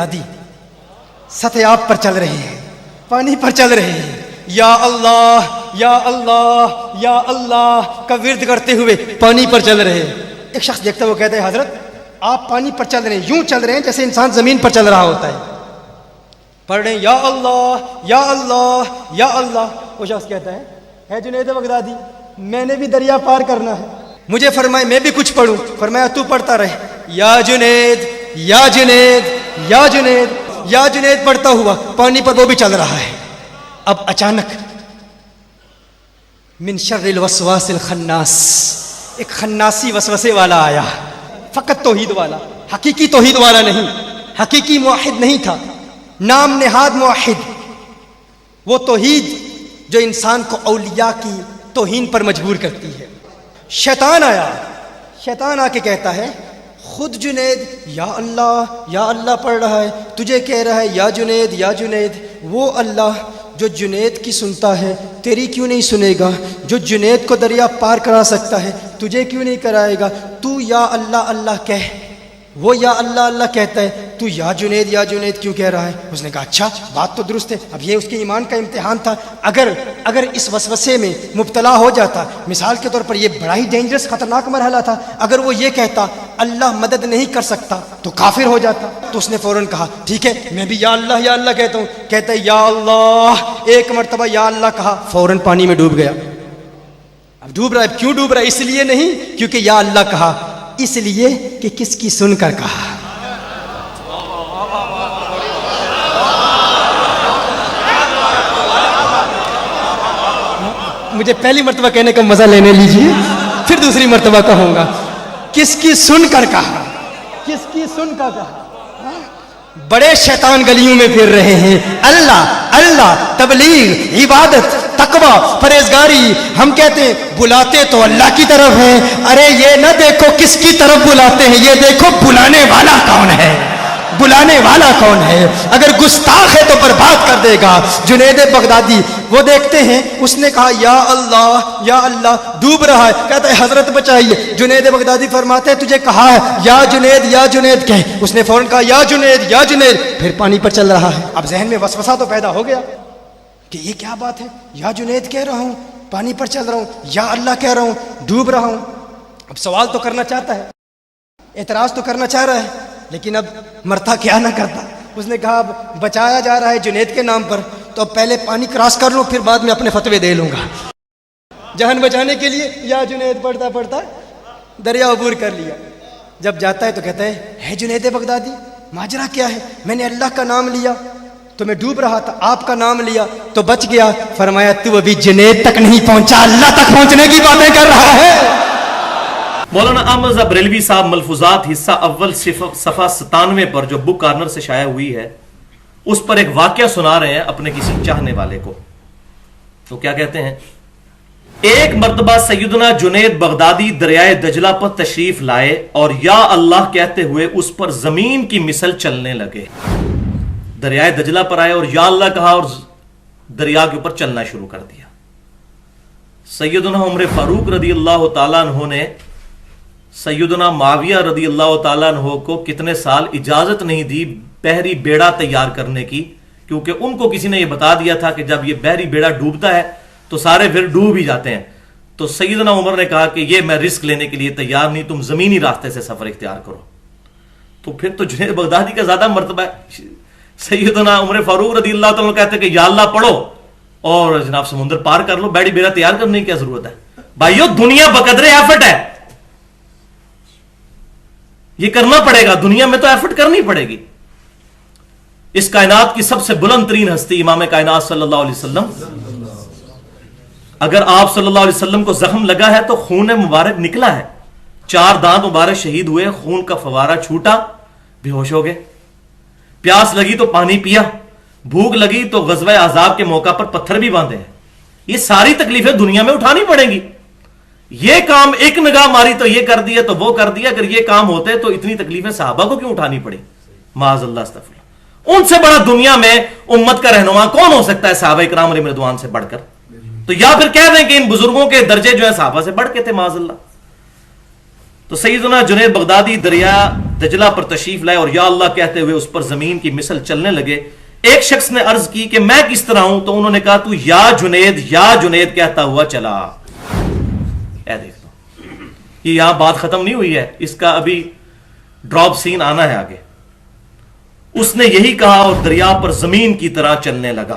آدھی سطح آپ پر چل رہے ہیں، پانی پر چل رہے ہیں، یا اللہ یا اللہ یا اللہ کا ورد کرتے ہوئے پانی پر چل رہے ہیں۔ ایک شخص دیکھتا ہے، وہ کہتا ہے حضرت آپ پانی پر چل رہے ہیں، یوں چل رہے ہیں جیسے انسان زمین پر چل رہا ہوتا ہے، پڑھ رہے ہیں یا اللہ یا اللہ یا اللہ۔ وہ شخص کہتا ہے جنید بغدادی میں نے بھی دریا پار کرنا ہے، مجھے فرمائے میں بھی کچھ پڑھوں۔ فرمایا تو پڑھتا رہے، یا جنید یا جنید یا جنید یا جنید پڑھتا ہوا پانی پر وہ بھی چل رہا ہے۔ اب اچانک من شر الوسواس الخناس، ایک خناسی وسوسے والا آیا، فقط توحید والا، حقیقی توحید والا نہیں، حقیقی موحد نہیں تھا، نام نہاد موحد، وہ توحید جو انسان کو اولیاء کی توہین پر مجبور کرتی ہے۔ شیطان آیا، شیطان آ کے کہتا ہے خود جنید یا اللہ پڑھ رہا ہے، تجھے کہہ رہا ہے یا جنید، وہ اللہ جو جنید کی سنتا ہے تیری کیوں نہیں سنے گا؟ جو جنید کو دریا پار کرا سکتا ہے تجھے کیوں نہیں کرائے گا؟ تو یا اللہ کہہ، وہ یا اللہ کہتا ہے، تو یا جنید کیوں کہہ رہا ہے؟ اس نے کہا اچھا بات تو درست ہے۔ اب یہ اس کے ایمان کا امتحان تھا، اگر اس وسوسے میں مبتلا ہو جاتا، مثال کے طور پر یہ بڑا ہی ڈینجرس خطرناک مرحلہ تھا، اگر وہ یہ کہتا اللہ مدد نہیں کر سکتا تو کافر ہو جاتا۔ تو اس نے فوراً کہا ٹھیک ہے میں بھی یا اللہ کہتا ہوں۔ کہتا ہے یا اللہ، ایک مرتبہ یا اللہ کہا، فوراً پانی میں ڈوب گیا۔ اب ڈوب رہا ہے، کیوں ڈوب رہا ہے؟ اس لیے نہیں کیونکہ یا اللہ کہا، اس لیے کہ کس کی سن کر کہا۔ مجھے پہلی مرتبہ کہنے کا مزہ لینے لیجیے، پھر دوسری مرتبہ کہوں گا کس کی سن کر کہا، کس کی سن کر کہا۔ بڑے شیطان گلیوں میں پھر رہے ہیں، اللہ تبلیغ عبادت تقوی پرہیزگاری، ہم کہتے ہیں بلاتے تو اللہ کی طرف ہیں، ارے یہ نہ دیکھو کس کی طرف بلاتے ہیں، یہ دیکھو بلانے والا کون ہے، بلانے والا کون ہے۔ اگر گستاخ ہے تو برباد کر دے گا۔ جنید بغدادی وہ دیکھتے ہیں، اس نے کہا یا اللہ ڈوب رہا ہے، کہتا ہے حضرت بچائیے۔ جنید بغدادی فرماتے ہیں تجھے کہا ہے یا جنید کہہ، اس نے فوراً کہا یا جنید، پھر پانی پر چل رہا ہے۔ اب ذہن میں وسوسہ تو پیدا ہو گیا کہ یہ کیا بات ہے، یا جنید کہہ رہا ہوں، پانی پر چل رہا ہوں، یا اللہ کہہ رہا ہوں، ڈوب رہا ہوں۔ اب سوال تو کرنا چاہتا ہے، اعتراض تو کرنا چاہ رہا ہے، لیکن اب مرتا کیا نہ کرتا۔ اس نے کہا اب بچایا جا رہا ہے جنید کے نام پر، تو اب پہلے پانی کراس کر لوں، پھر بعد میں اپنے فتوے دے لوں گا۔ جان بچانے کے لیے یا جنید پڑھتا دریا عبور کر لیا۔ جب جاتا ہے تو کہتا ہے جنید بغدادی ماجرا کیا ہے؟ میں نے اللہ کا نام لیا تو میں ڈوب رہا تھا، آپ کا نام لیا تو بچ گیا۔ فرمایا تو ابھی جنید تک نہیں پہنچا، اللہ تک پہنچنے کی باتیں کر رہا ہے۔ مولانا احمد رضا بریلوی صاحب ملفوظات حصہ اول صفحہ 97 پر جو بک کارنر سے شائع ہوئی ہے، اس پر ایک واقعہ سنا رہے ہیں اپنے کسی چاہنے والے کو۔ تو کیا کہتے ہیں، ایک مرتبہ سیدنا جنید بغدادی دریائے دجلہ پر تشریف لائے اور یا اللہ کہتے ہوئے اس پر زمین کی مثل چلنے لگے۔ دریائے دجلہ پر آئے اور یا اللہ کہا اور دریا کے اوپر چلنا شروع کر دیا۔ سیدنا عمر فاروق رضی اللہ تعالیٰ عنہ نے سیدنا معاویہ رضی اللہ تعالیٰ عنہ کو کتنے سال اجازت نہیں دی بحری بیڑا تیار کرنے کی، کیونکہ ان کو کسی نے یہ بتا دیا تھا کہ جب یہ بحری بیڑا ڈوبتا ہے تو سارے پھر ڈوب ہی جاتے ہیں۔ تو سیدنا عمر نے کہا کہ یہ میں رسک لینے کے لیے تیار نہیں، تم زمینی راستے سے سفر اختیار کرو۔ تو پھر تو جنید بغدادی کا زیادہ مرتبہ ہے۔ سیدنا عمر فاروق رضی اللہ تعالیٰ کہتے ہیں کہ یا اللہ پڑھو اور جناب سمندر پار کر لو، بحری بیڑا تیار کرنے کی کیا ضرورت ہے؟ بھائیو دنیا بقدر ایفرٹ ہے، یہ کرنا پڑے گا، دنیا میں تو ایفرٹ کرنی پڑے گی۔ اس کائنات کی سب سے بلند ترین ہستی امام کائنات صلی اللہ علیہ وسلم، اگر آپ صلی اللہ علیہ وسلم کو زخم لگا ہے تو خون مبارک نکلا ہے، 4 دانت مبارک شہید ہوئے، خون کا فوارہ چھوٹا، بے ہوش ہو گئے۔ پیاس لگی تو پانی پیا، بھوک لگی تو غزوہ احزاب کے موقع پر پتھر بھی باندھے ہیں۔ یہ ساری تکلیفیں دنیا میں اٹھانی پڑیں گی۔ یہ کام ایک نگاہ ماری تو یہ کر دیا تو وہ کر دیا، اگر یہ کام ہوتے تو اتنی تکلیفیں صحابہ کو کیوں اٹھانی پڑی؟ معاذ اللہ استغفر اللہ۔ ان سے بڑا دنیا میں امت کا رہنما کون ہو سکتا ہے صحابہ کرام علیہم رضوان سے بڑھ کر؟ تو یا پھر کہہ دیں کہ ان بزرگوں کے درجے جو ہیں صحابہ سے بڑھ کے تھے، معاذ اللہ۔ تو سیدنا جنید بغدادی دریا دجلہ پر تشریف لائے اور یا اللہ کہتے ہوئے اس پر زمین کی مثل چلنے لگے. ایک شخص نے عرض کی کہ میں کس طرح ہوں؟ تو انہوں نے کہا تو یا جنید کہتا ہوا چلا. اے دیکھ لو, یہ یہاں بات ختم نہیں ہوئی ہے, اس کا ابھی ڈراپ سین آنا ہے آگے. اس نے یہی کہا اور دریا پر زمین کی طرح چلنے لگا.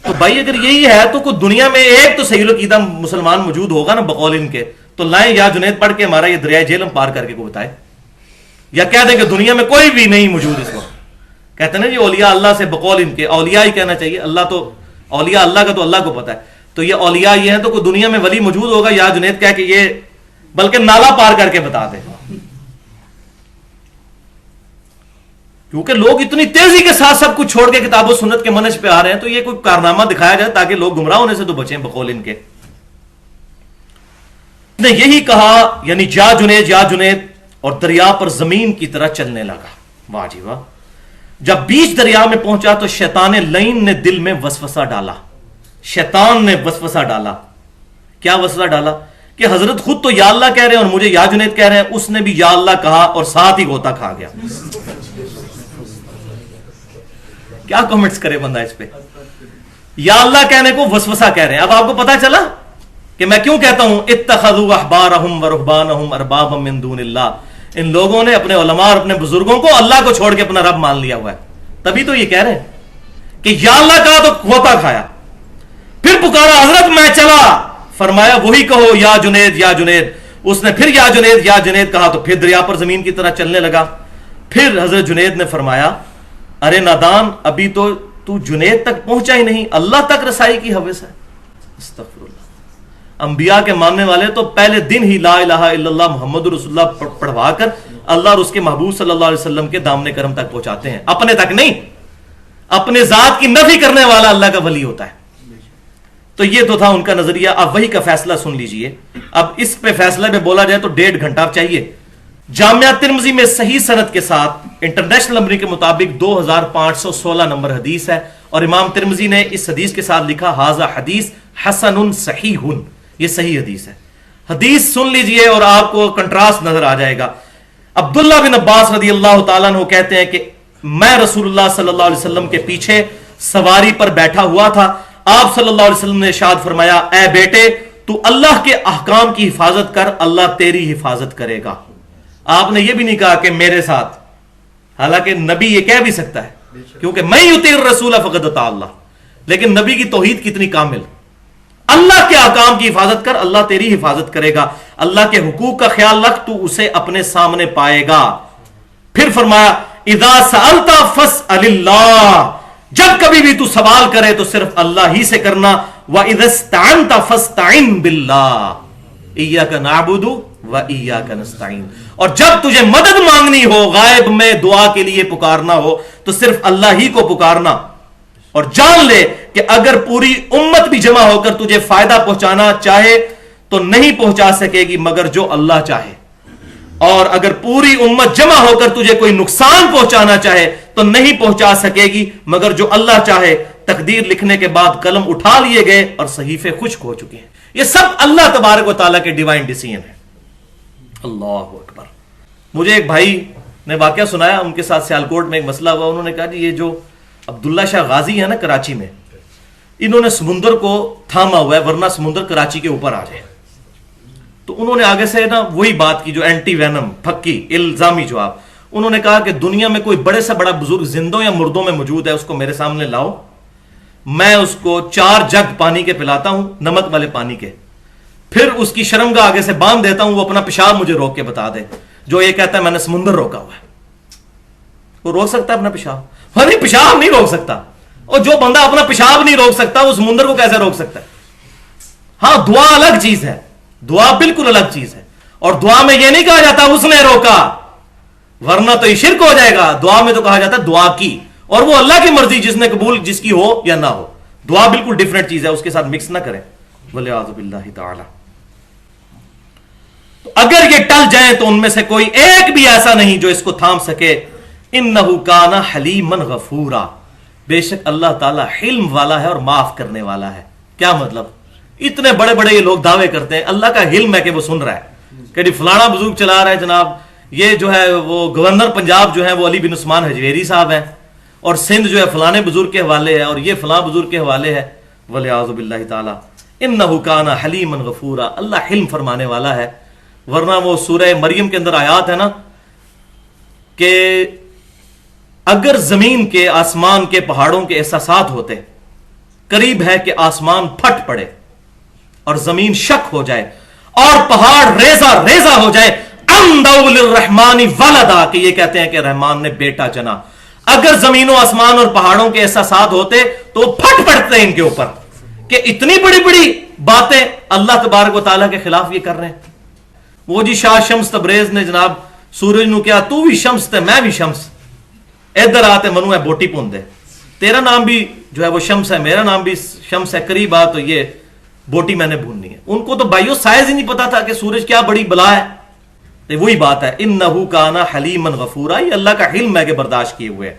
تو بھائی اگر یہی ہے تو کوئی دنیا میں ایک تو صحیح العقیدہ مسلمان موجود ہوگا نا بقول ان کے, تو لائیں یا جنید پڑھ کے ہمارا یہ دریائے جہلم پار کر کے کو بتائے, یا کہہ دیں کہ دنیا میں کوئی بھی نہیں موجود اس وقت. کہتے ہیں نا جی اولیاء اللہ سے بقول ان کے, اولیاء ہی کہنا چاہیے, اللہ تو اولیاء اللہ کا تو اللہ کو پتا ہے. تو یہ اولیاء یہ ہیں تو کوئی دنیا میں ولی موجود ہوگا یا جنید کہہ کہ یہ بلکہ نالا پار کر کے بتا دے. کیونکہ لوگ اتنی تیزی کے ساتھ سب کچھ چھوڑ کے کتاب و سنت کے منہج پہ آ رہے ہیں, تو یہ کوئی کارنامہ دکھایا جائے تاکہ لوگ گمراہ ہونے سے تو بچیں بقول ان کے. نے یہی کہا یعنی جا جنید اور دریا پر زمین کی طرح چلنے لگا. واہ جی واہ. جب بیچ دریا میں پہنچا تو شیطان لعین نے دل میں وسوسہ ڈالا. شیطان نے وسوسہ ڈالا. کیا وسوسہ ڈالا؟ کہ حضرت خود تو یا اللہ کہہ رہے ہیں اور مجھے یا جنید کہہ رہے ہیں. اس نے بھی یا اللہ کہا اور ساتھ ہی غوطہ کھا گیا. کیا کمنٹس کرے بندہ اس پہ؟ یا اللہ کہنے کو وسوسہ کہہ رہے ہیں. اب آپ کو پتا چلا کہ میں کیوں کہتا ہوں اتخذوا احبارهم ورهبانهم اربابا من دون اللہ. ان لوگوں نے اپنے علماء اور اپنے بزرگوں کو اللہ کو چھوڑ کے اپنا رب مان لیا ہوا ہے. تبھی تو یہ کہہ رہے ہیں کہ یا اللہ کہا تو غوطہ کھایا. پھر پکارا حضرت میں چلا, فرمایا وہی کہو یا جنید. اس نے پھر یا جنید کہا تو پھر دریا پر زمین کی طرح چلنے لگا. پھر حضرت جنید نے فرمایا ارے نادان, ابھی تو جنید تک پہنچا ہی نہیں, اللہ تک رسائی کی حوث ہے. استغفر اللہ. انبیاء کے ماننے والے تو پہلے دن ہی لا الہ الا اللہ محمد رسول اللہ پڑھوا کر اللہ اور اس کے محبوب صلی اللہ علیہ وسلم کے دامن کرم تک پہنچاتے ہیں, اپنے تک نہیں. اپنے ذات کی نفی کرنے والا اللہ کا ولی ہوتا ہے. تو یہ تو تھا ان کا نظریہ. اب وہی کا فیصلہ سن لیجئے. اب اس پہ فیصلہ میں بولا جائے تو 1.5 گھنٹہ چاہیے. جامعہ ترمذی میں صحیح سند کے ساتھ انٹرنیشنل نمبر کے مطابق 2516 نمبر حدیث ہے, اور امام ترمذی نے اس حدیث کے ساتھ لکھا ھذا حدیث حسن صحیح. یہ صحیح حدیث ہے. حدیث سن لیجئے اور آپ کو کنٹراسٹ نظر آ جائے گا. عبداللہ بن عباس رضی اللہ تعالیٰ عنہ کہتے ہیں کہ میں رسول اللہ صلی اللہ علیہ وسلم کے پیچھے سواری پر بیٹھا ہوا تھا. آپ صلی اللہ علیہ وسلم نے ارشاد فرمایا اے بیٹے تو اللہ کے احکام کی حفاظت کر, اللہ تیری حفاظت کرے گا. آپ نے یہ بھی نہیں کہا کہ میرے ساتھ, حالانکہ نبی یہ کہہ بھی سکتا ہے کیونکہ میں یطیع الرسول فقد اطاع اللہ, لیکن نبی کی توحید کتنی کامل. اللہ کے احکام کی حفاظت کر, اللہ تیری حفاظت کرے گا. اللہ کے حقوق کا خیال رکھ, تو اسے اپنے سامنے پائے گا. پھر فرمایا اذا سألت فاسأل اللہ, جب کبھی بھی تو سوال کرے تو صرف اللہ ہی سے کرنا. وَإِذَا اسْتَعَنْتَ فَاسْتَعِنْ بِاللَّهِ إِيَّاكَ نَعْبُدُ وَإِيَّاكَ نَسْتَعِينُ. اور جب تجھے مدد مانگنی ہو, غائب میں دعا کے لیے پکارنا ہو, تو صرف اللہ ہی کو پکارنا. اور جان لے کہ اگر پوری امت بھی جمع ہو کر تجھے فائدہ پہنچانا چاہے تو نہیں پہنچا سکے گی مگر جو اللہ چاہے, اور اگر پوری امت جمع ہو کر تجھے کوئی نقصان پہنچانا چاہے تو نہیں پہنچا سکے گی مگر جو اللہ چاہے. تقدیر لکھنے کے بعد قلم اٹھا لیے گئے اور صحیفے خشک ہو چکے ہیں. یہ سب اللہ تبارک و تعالیٰ کے ڈیوائن ڈیسیژن ہے. اللہ اکبر. مجھے ایک بھائی نے واقعہ سنایا, ان کے ساتھ سیالکوٹ میں ایک مسئلہ ہوا. انہوں نے کہا جی یہ جو عبداللہ شاہ غازی ہے نا کراچی میں, انہوں نے سمندر کو تھاما ہوا ہے ورنہ سمندر کراچی کے اوپر آ جائے. تو انہوں نے آگے سے نا وہی بات کی جو اینٹی وینم پھکی الزامی جواب. انہوں نے کہا کہ دنیا میں کوئی بڑے سے بڑا بزرگ زندوں یا مردوں میں موجود ہے, اس کو میرے سامنے لاؤ, میں اس کو 4 جگ پانی کے پلاتا ہوں, نمک والے پانی کے, پھر اس کی شرمگاہ آگے سے باندھ دیتا ہوں, وہ اپنا پیشاب مجھے روک کے بتا دے. جو یہ کہتا ہے میں نے سمندر روکا ہوا ہے, وہ روک سکتا ہے اپنا پیشاب؟ نہیں, پیشاب نہیں روک سکتا. اور جو بندہ اپنا پیشاب نہیں روک سکتا وہ سمندر کو کیسے روک سکتا ہے؟ ہاں دعا الگ چیز ہے, دعا بالکل الگ چیز ہے. اور دعا میں یہ نہیں کہا جاتا اس نے روکا, ورنہ تو یہ شرک ہو جائے گا. دعا میں تو کہا جاتا ہے دعا کی, اور وہ اللہ کی مرضی, جس نے قبول جس کی ہو یا نہ ہو. دعا بالکل ڈیفرنٹ چیز ہے, اس کے ساتھ مکس نہ کریں. وَلِعَاذُ بِاللَّهِ تَعَالَى. اگر یہ ٹل جائیں تو ان میں سے کوئی ایک بھی ایسا نہیں جو اس کو تھام سکے. اِنَّهُ كَانَ حَلِيمًا غَفُورًا. بے شک اللہ تعالیٰ حلم والا ہے اور معاف کرنے والا ہے. کیا مطلب؟ اتنے بڑے بڑے یہ لوگ دعوے کرتے ہیں, اللہ کا حلم ہے کہ وہ سن رہا ہے کہ فلانا بزرگ چلا رہا ہے جناب یہ جو ہے وہ گورنر پنجاب جو ہے وہ علی بن عثمان حجویری صاحب ہیں، اور سندھ جو ہے فلانے بزرگ کے حوالے ہے، اور یہ فلاں بزرگ کے حوالے ہے، ولیعوذ باللہ تعالی انہ کان حلیما غفورا، اللہ حلم فرمانے والا ہے۔ ورنہ وہ سورہ مریم کے اندر آیات ہے نا کہ اگر زمین کے آسمان کے پہاڑوں کے احساسات ہوتے، قریب ہے کہ آسمان پھٹ پڑے اور زمین شک ہو جائے اور پہاڑ ریزہ ریزہ ہو جائے، اندو للرحمن ولدا، کہ یہ کہتے ہیں کہ رحمان نے بیٹا چنا۔ اگر زمین و آسمان اور پہاڑوں کے احساسات ہوتے تو پھٹ پڑتے ان کے اوپر کہ اتنی بڑی بڑی باتیں اللہ تبارک و تعالیٰ کے خلاف یہ کر رہے ہیں۔ وہ جی شاہ شمس تبریز نے جناب سورج نو کیا تو بھی شمس تے میں بھی شمس، ادھر آتے منو ہے بوٹی پون دے، تیرا نام بھی جو ہے وہ شمس ہے، میرا نام بھی شمس ہے، قریب آ تو یہ بوٹی میں نے بھوننی ہے۔ ان کو تو بھائیو سائز ہی نہیں پتا تھا کہ سورج کیا بڑی بلا ہے۔ وہی بات ہے انہ کان حلیما غفورا، یہ اللہ کا حلم ہے کہ برداشت کیے ہوئے ہے۔